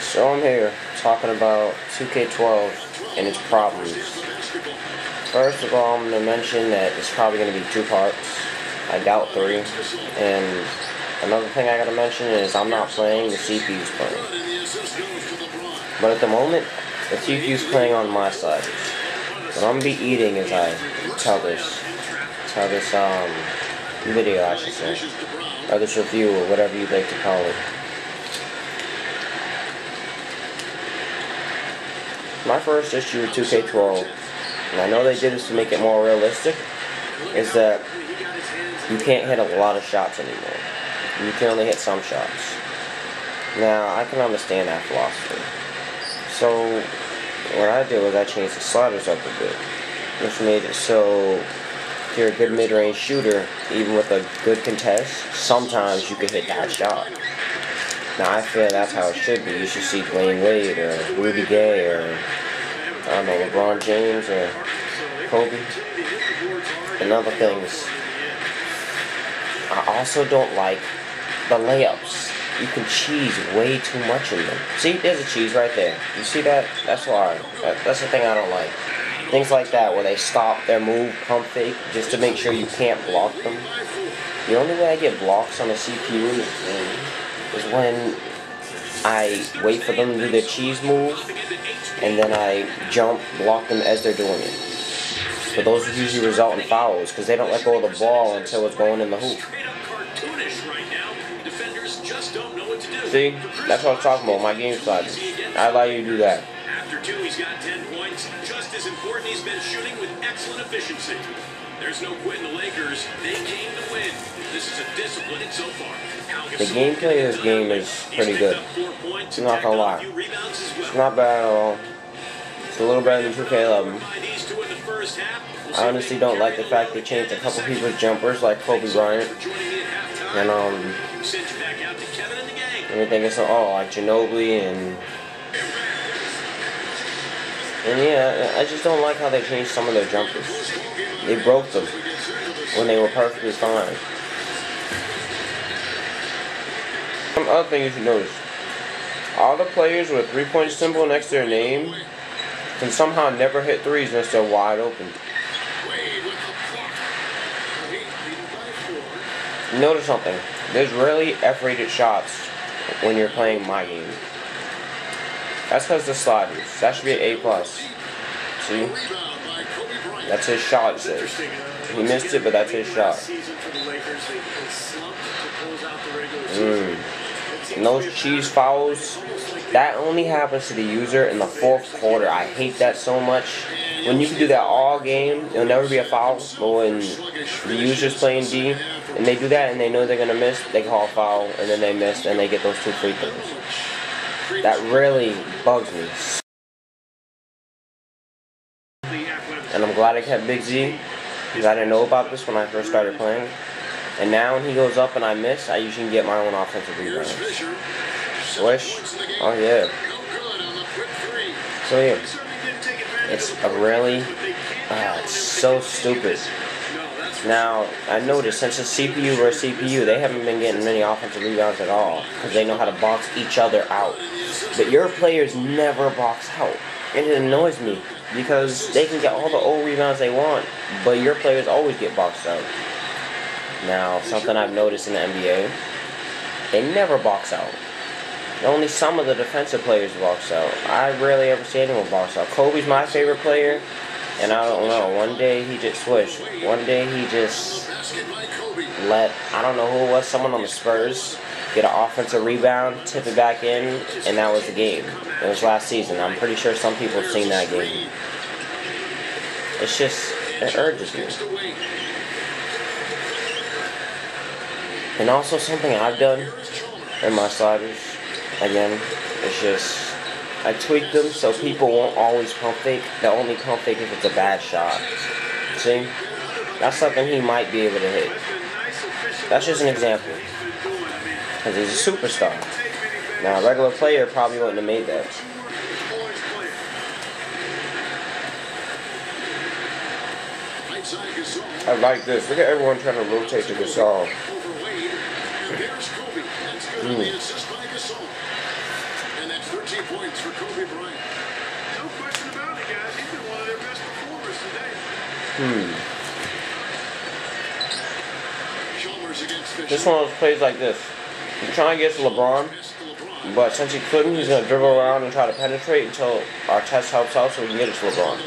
So I'm here talking about 2K12 and its problems. First of all, I'm going to mention that it's probably going to be 2 parts. I doubt 3. And another thing I got to mention is I'm not playing, the CPU's playing. But at the moment, the CPU's playing on my side. What I'm going to be eating as I tell this video, I should say. Or this review, or whatever you'd like to call it. My first issue with 2K12, and I know they did this to make it more realistic, is that you can't hit a lot of shots anymore. You can only hit some shots. Now, I can understand that philosophy. So, what I did was I changed the sliders up a bit, which made it so if you're a good mid-range shooter, even with a good contest, sometimes you can hit that shot. Now, I feel that's how it should be. You should see Dwayne Wade or Rudy Gay or, I don't know, LeBron James or Kobe. And other things. I also don't like the layups. You can cheese way too much in them. See, there's a cheese right there. You see that? That's why. That's the thing I don't like. Things like that where they stop their move, pump fake, just to make sure you can't block them. The only way I get blocks on a CPU is when I wait for them to do their cheese move, and then I jump, block them as they're doing it. But those usually result in fouls, because they don't let go of the ball until it's going in the hoop. See? That's what I'm talking about, my game sliders. I allow you to do that. After 2, he's got 10 points. Just as important, he's been shooting with excellent efficiency. There's no quitting the Lakers. They came to win. This is a discipline so far. The gameplay of this game is pretty good. I'm not gonna lie. It's not bad at all. It's a little better than 2K11. I honestly don't like the fact they changed a couple people's jumpers like Kobe Bryant. And everything is like Ginobili and yeah, I just don't like how they changed some of their jumpers. They broke them when they were perfectly fine. Some other thing you should notice. All the players with a 3-point symbol next to their name can somehow never hit threes unless they're wide open. Notice something. There's rarely F-rated shots when you're playing my game. That's because the sliders. That should be an A+. See? That's his shot, it says. He missed it, but that's his shot. And those cheese fouls, that only happens to the user in the 4th quarter. I hate that so much. When you can do that all game, it'll never be a foul. But when the user's playing D, and they do that and they know they're going to miss, they call a foul, and then they miss, and they get those 2 free throws. That really bugs me. And I'm glad I kept Big Z, because I didn't know about this when I first started playing. And now when he goes up and I miss, I usually get my own offensive rebounds. Swish. Oh yeah. So yeah. It's a really, it's so stupid. Now, I noticed since it's CPU versus CPU, they haven't been getting many offensive rebounds at all, because they know how to box each other out. But your players never box out. And it annoys me, because they can get all the old rebounds they want, but your players always get boxed out. Now, something I've noticed in the NBA, they never box out. Only some of the defensive players box out. I rarely ever see anyone box out. Kobe's my favorite player, and I don't know, one day he just switched. One day he just let, I don't know who it was, someone on the Spurs, get an offensive rebound, tip it back in, and that was the game. It was last season. I'm pretty sure some people have seen that game. It's just, it urges me. And also something I've done in my sliders, again, it's just, I tweak them so people won't always pump fake. They'll only pump fake if it's a bad shot. See? That's something he might be able to hit. That's just an example. Because he's a superstar. Now, a regular player probably wouldn't have made that. I like this. Look at everyone trying to rotate the Gasol. 13 points for Kobe Bryant. No question about it, guys. He's been one of their best performers today. This one of those plays like this. He's trying to get to LeBron, but since he couldn't, he's going to dribble around and try to penetrate until our test helps out so we can get it to LeBron.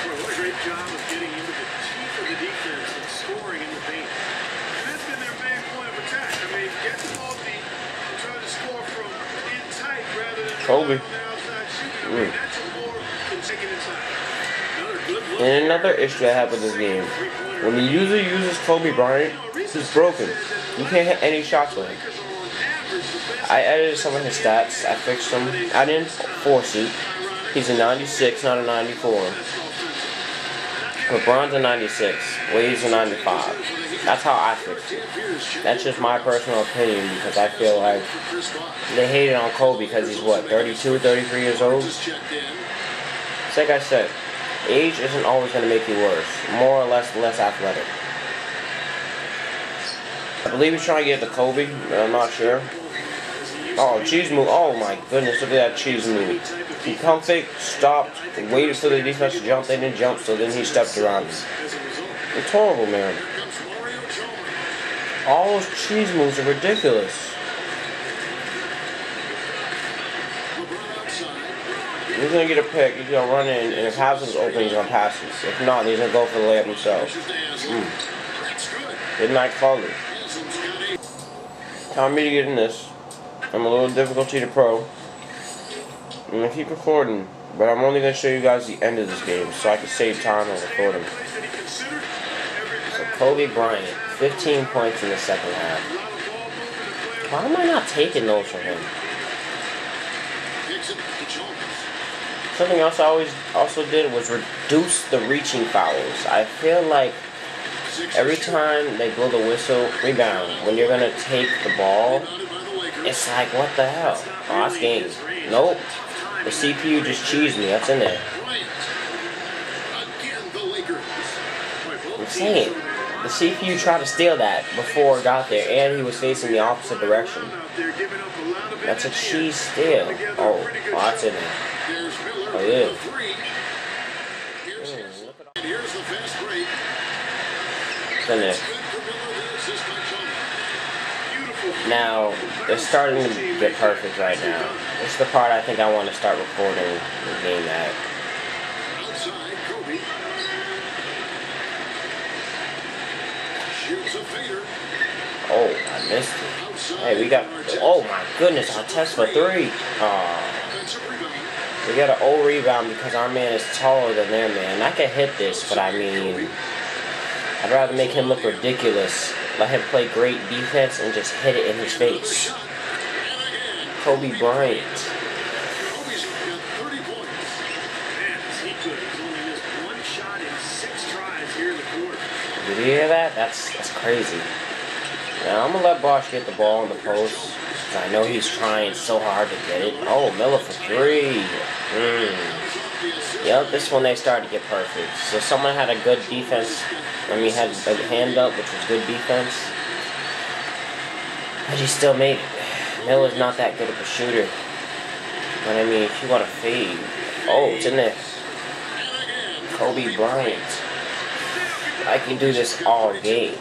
What a great job of getting into the teeth of the defense and scoring in the paint. And that's been their main point of attack. I mean, get the ball deep and try to score from in tight rather than Kobe. on the outside shooting. I mean, that's more than taking inside. And another issue I have with this game, when the user uses Kobe Bryant, he's broken. You can't hit any shots with him. I edited some of his stats. I fixed them. I didn't force it. He's a 96, not a 94. LeBron's a 96. Wade's a 95. That's how I fixed it. That's just my personal opinion because I feel like they hated on Kobe because he's what, 32, 33 years old? It's like I said, age isn't always going to make you worse. More or less athletic. I believe he's trying to get to Kobe, but I'm not sure. Oh, cheese move. Oh my goodness, look at that cheese move. He pump fake, stopped, waited for the defense to jump. They didn't jump, so then he stepped around him. It's horrible, man. All those cheese moves are ridiculous. He's going to get a pick, he's going to run in, and if Hasl's open, he's going to pass it. If not, he's going to go for the layup himself. Didn't I call it? Time me to get in this. I'm a little difficulty to pro. I'm going to keep recording, but I'm only going to show you guys the end of this game so I can save time on recording. So Kobe Bryant, 15 points in the second half. Why am I not taking those from him? Something else I also did was reduce the reaching fouls. I feel like every time they blow the whistle, rebound, when you're going to take the ball, it's like, what the hell? Oh, that's game. Nope. The CPU just cheesed me. That's in there. I'm saying, the CPU tried to steal that before it got there, and he was facing the opposite direction. That's a cheese steal. Oh, that's in there. Oh, yeah. It's in there. Now, it's starting to get perfect right now. It's the part I think I want to start recording the game at. Oh, I missed it. Hey, we got... Oh, my goodness, our test for three. We got an old rebound because our man is taller than their man. I can hit this, but I mean... I'd rather make him look ridiculous. Let him play great defense and just hit it in his face. Kobe Bryant. Did you hear that? That's crazy. Now I'm gonna let Bosh get the ball in the post. I know he's trying so hard to get it. Oh, Miller for three. Yep, this one they started to get perfect. So someone had a good defense. I mean, had a hand up, which was good defense. But he still made it. Miller's not that good of a shooter. But I mean, if you want to fade. Oh, it's in there. Kobe Bryant. I can do this all game.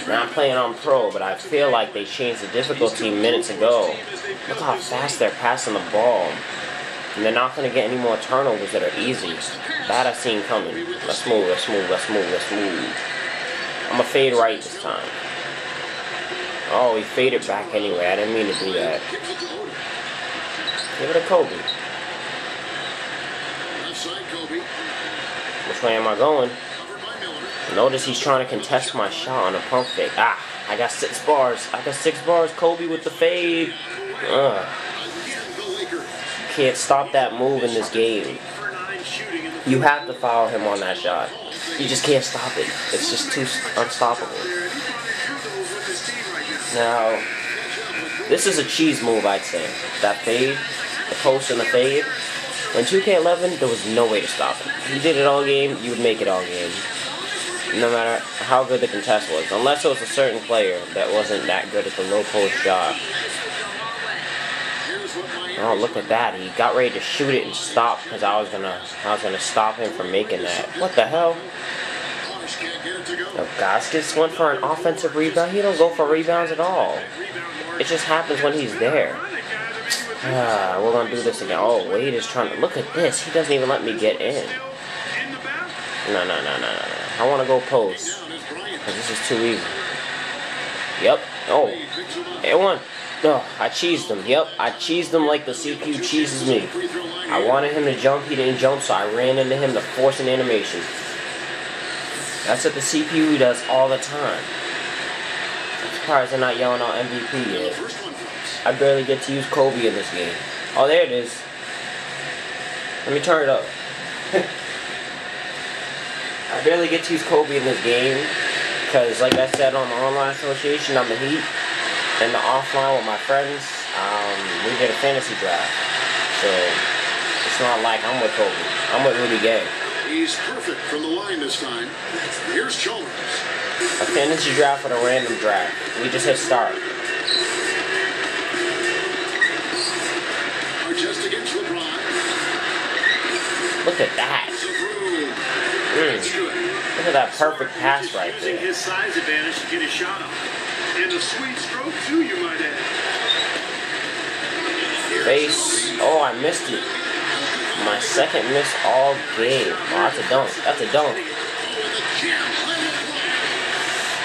Now I'm playing on pro, but I feel like they changed the difficulty minutes ago. Look how fast they're passing the ball. And they're not going to get any more turnovers that are easy. That I've seen coming. Let's move, let's move, let's move, let's move. I'm going to fade right this time. Oh, he faded back anyway. I didn't mean to do that. Give it to Kobe. Which way am I going? Notice he's trying to contest my shot on a pump fake. Ah, I got 6 bars. I got 6 bars. Kobe with the fade. Can't stop that move in this game. You have to foul him on that shot. You just can't stop it. It's just too unstoppable. Now, this is a cheese move, I'd say. That fade, the post and the fade. In 2K11, there was no way to stop it. He did it all game, you would make it all game. no matter how good the contest was, unless it was a certain player that wasn't that good at the low post shot. Oh, look at that! He got ready to shoot it and stop because I was gonna stop him from making that. What the hell? No, Gaskets went for an offensive rebound. He don't go for rebounds at all. It just happens when he's there. We're gonna do this again. Oh, Wade is trying to look at this. He doesn't even let me get in. No. I want to go post because this is too easy. Yep. Oh, and one. Oh, I cheesed him. Yep, I cheesed him like the CPU cheeses me. I wanted him to jump. He didn't jump, so I ran into him to force an animation. That's what the CPU does all the time. I'm surprised they're not yelling out MVP yet. I barely get to use Kobe in this game. Oh, there it is. Let me turn it up. I barely get to use Kobe in this game because, like I said, on the online association, I'm a Heat. And the offline with my friends, we did a fantasy draft. So it's not like I'm with Kobe. I'm with Rudy Gay. He's perfect from the line this time. Here's Chalmers. A fantasy draft with a random draft. We just hit start. Just against LeBron. Look at that. Look at that perfect pass right there. Using his size advantage to get his shot off. And a sweet stroke too, you might add. Face. Oh, I missed it. My second miss all game. Oh, that's a dunk. That's a dunk.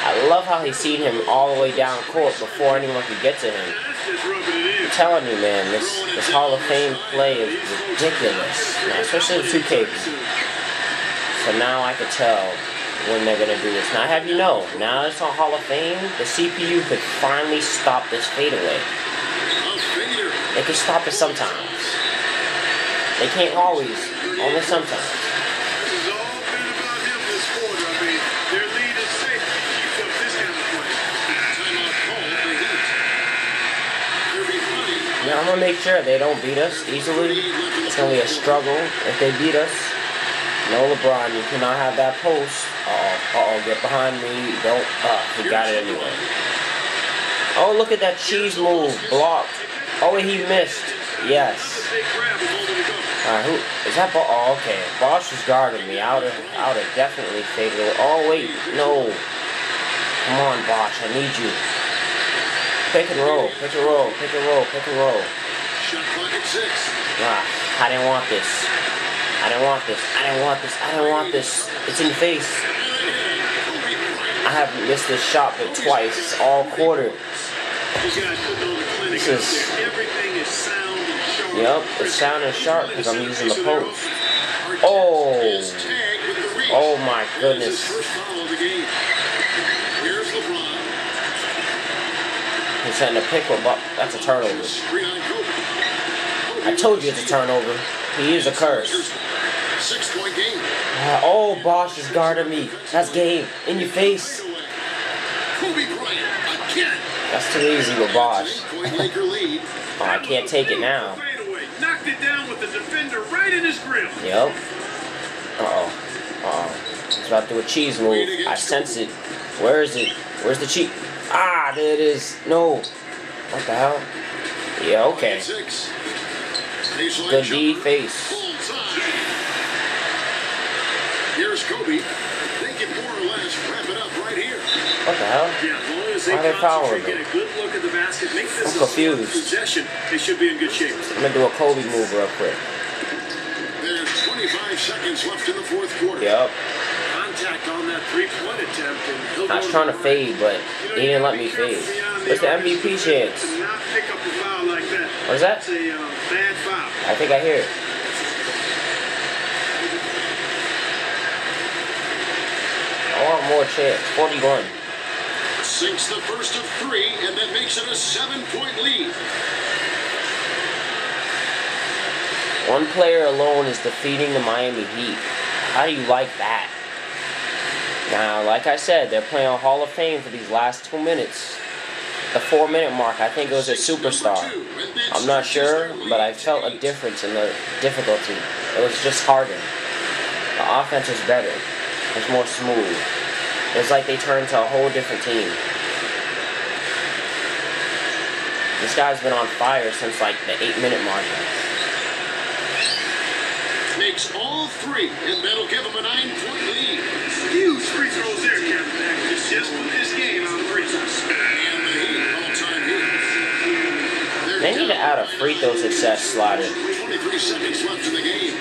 I love how he seen him all the way down court before anyone could get to him. I'm telling you, man, this Hall of Fame play is ridiculous. Now, especially the 2K. So now I could tell when they're gonna do this. Now I have you know, now it's on Hall of Fame, the CPU could finally stop this fadeaway. They can stop it sometimes. They can't always, only sometimes. This has all been about him this quarter. I mean, their lead is safe if he keeps up this kind of play. Timeout call for Heat. Now I'm gonna make sure they don't beat us easily. It's gonna be a struggle if they beat us. No, LeBron, you cannot have that post. Get behind me. Don't. He got it anyway. Oh, look at that cheese move. Blocked. Oh, he missed. Yes. Alright, who is that? Oh, okay. Bosh is guarding me. I would have definitely faded away. Oh, wait. No. Come on, Bosh. I need you. Pick and roll. Pick and roll. Pick and roll. Pick and roll. Shot clock at 6. I didn't want this. I didn't want this. I didn't want this. I didn't want this. It's in the face. I haven't missed this shot but twice all quarter. This is. Everything is sound and sharp. Yep, it's sound and sharp because I'm using the post. Oh. Oh my goodness. He's setting a pick with Buck. That's a turnover. I told you it's a turnover. He is a curse. 6-point game. Oh, Bosh is guarding me. That's game. In your face. Kobe Bryant again. That's too easy with Bosh. Oh, I can't take it now. Knocked it down with the defender right in his grill. Yep. He's about to do a cheese move. I sense it. Where is it? Where's the cheese? Ah, there it is. No. What the hell? Yeah, okay. Good D face. Here's Kobe. They can more or less wrap it up right here. What the hell? Yeah, as long as they Why are they fouling get a good look at the basket, make this I'm confused. possession, they should be in good shape. I'm gonna do a Kobe move real quick. There's 25 seconds left in the fourth quarter. Yep. Contact on that three-point attempt, and I was trying to fade, but he didn't let me fade. What's the MVP chance? To not pick up a foul like that. What is that? It's a bad foul. I think I hear it. I want more chance. 41. Sinks the first of 3, and that makes it a 7-point lead. One player alone is defeating the Miami Heat. How do you like that? Now, like I said, they're playing on Hall of Fame for these last 2 minutes. The 4-minute mark, I think it was a superstar. I'm not sure, but I felt a difference in the difficulty. It was just harder. The offense was better. It was more smooth. It's like they turned to a whole different team. This guy's been on fire since like the 8-minute mark. Makes all three, and that'll give him a 9-point lead. Huge free throws there, Captain. Just put this game on the free throws. And the Heat, all-time leaders. They need to add a free throw success slider. 23 seconds left in the game.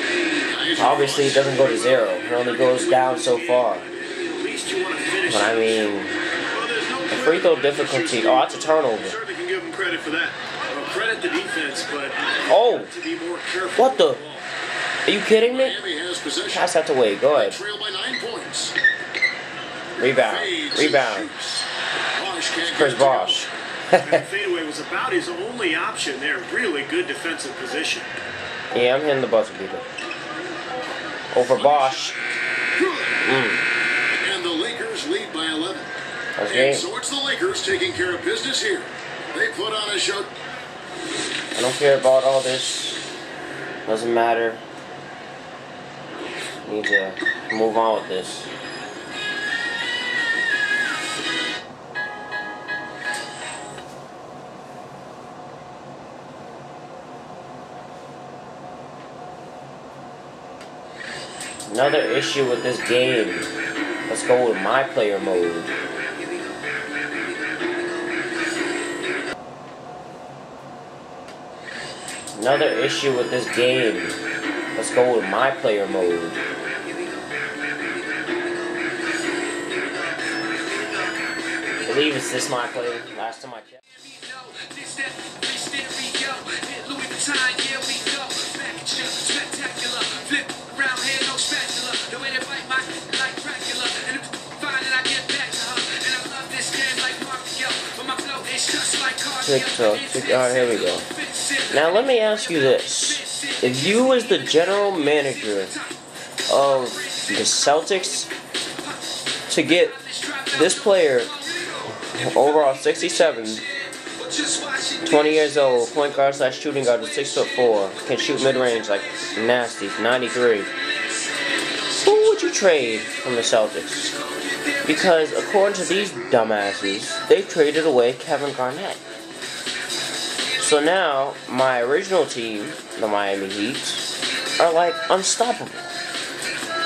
Obviously, it doesn't go to 0. It only goes down so far. But I mean, the free throw difficulty. Oh, that's a turnover. Certainly can give them credit for that. Well, credit the defense, but oh, to be more careful. what the? Are you kidding me? Miami has possession. Pass that away. Go ahead. Trail by 9 points. Rebound. Rebound. Chris Bosh. And fadeaway was about his only option there. Really good defensive position. Yeah, I'm hitting the buzzer beater. Over Bosh. And the Lakers lead by 11. That's And game. so it's the Lakers taking care of business here. They put on a show. I don't care about all this. Doesn't matter. Need to move on with this. Another issue with this game. Let's go with my player mode. Another issue with this game. Let's go with my player mode. I believe it's this my player. Last time I checked. TikTok. Alright, here we go. Now let me ask you this. If you was the general manager of the Celtics to get this player overall 67, 20 years old, point guard slash shooting guard with 6'4", can shoot mid-range like nasty, 93. Who would you trade from the Celtics? Because according to these dumbasses, they traded away Kevin Garnett. So now, my original team, the Miami Heat, are like unstoppable.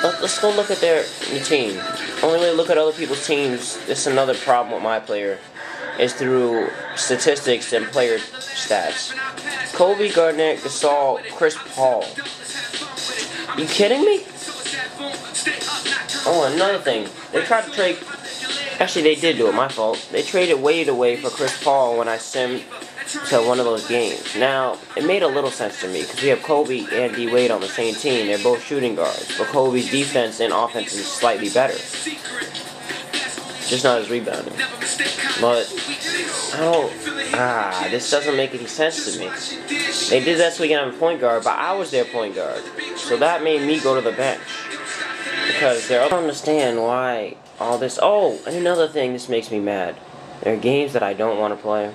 Let's go look at their team. Only way to look at other people's teams, this is another problem with my player, is through statistics and player stats. Kobe, Garnett, Gasol, Chris Paul. You kidding me? Oh, another thing. They tried to trade... Actually, they did do it. My fault. They traded Wade away for Chris Paul when I simmed to one of those games. Now, it made a little sense to me because we have Kobe and D Wade on the same team. They're both shooting guards, but Kobe's defense and offense is slightly better. Just not as rebounding. But I don't... this doesn't make any sense to me. They did that so we can have a point guard, but I was their point guard. So that made me go to the bench. Because I don't understand why all this... Oh, and another thing, this makes me mad. There are games that I don't want to play.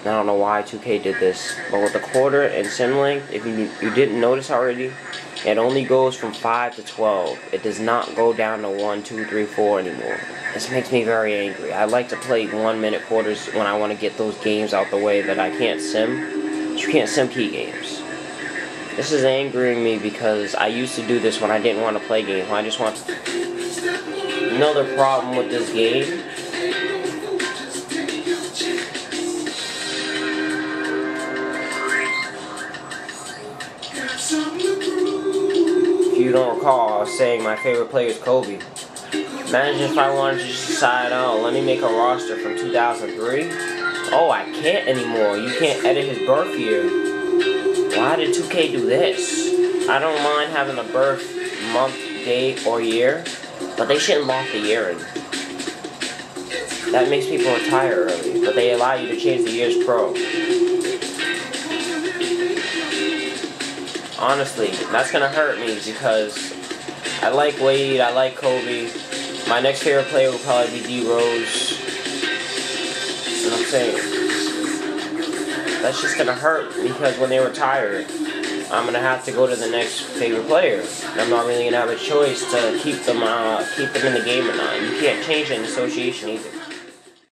I don't know why 2K did this, but with the quarter and sim length, if you didn't notice already, it only goes from 5 to 12. It does not go down to 1, 2, 3, 4 anymore. This makes me very angry. I like to play 1-minute quarters when I want to get those games out the way that I can't sim. You can't sim key games. This is angering me because I used to do this when I didn't want to play games. When I just want to... Another problem with this game... If you don't recall, I was saying my favorite player is Kobe. Imagine if I wanted to just decide, oh, let me make a roster from 2003. Oh, I can't anymore. You can't edit his birth year. Why did 2K do this? I don't mind having a birth month, date, or year, but they shouldn't lock the year in. That makes people retire early, but they allow you to change the year's pro. Honestly, that's gonna hurt me because I like Wade, I like Kobe. My next favorite player will probably be D Rose. You know what I'm saying? That's just gonna hurt because when they retire, I'm gonna have to go to the next favorite player. I'm not really gonna have a choice to keep them in the game or not. You can't change an association either.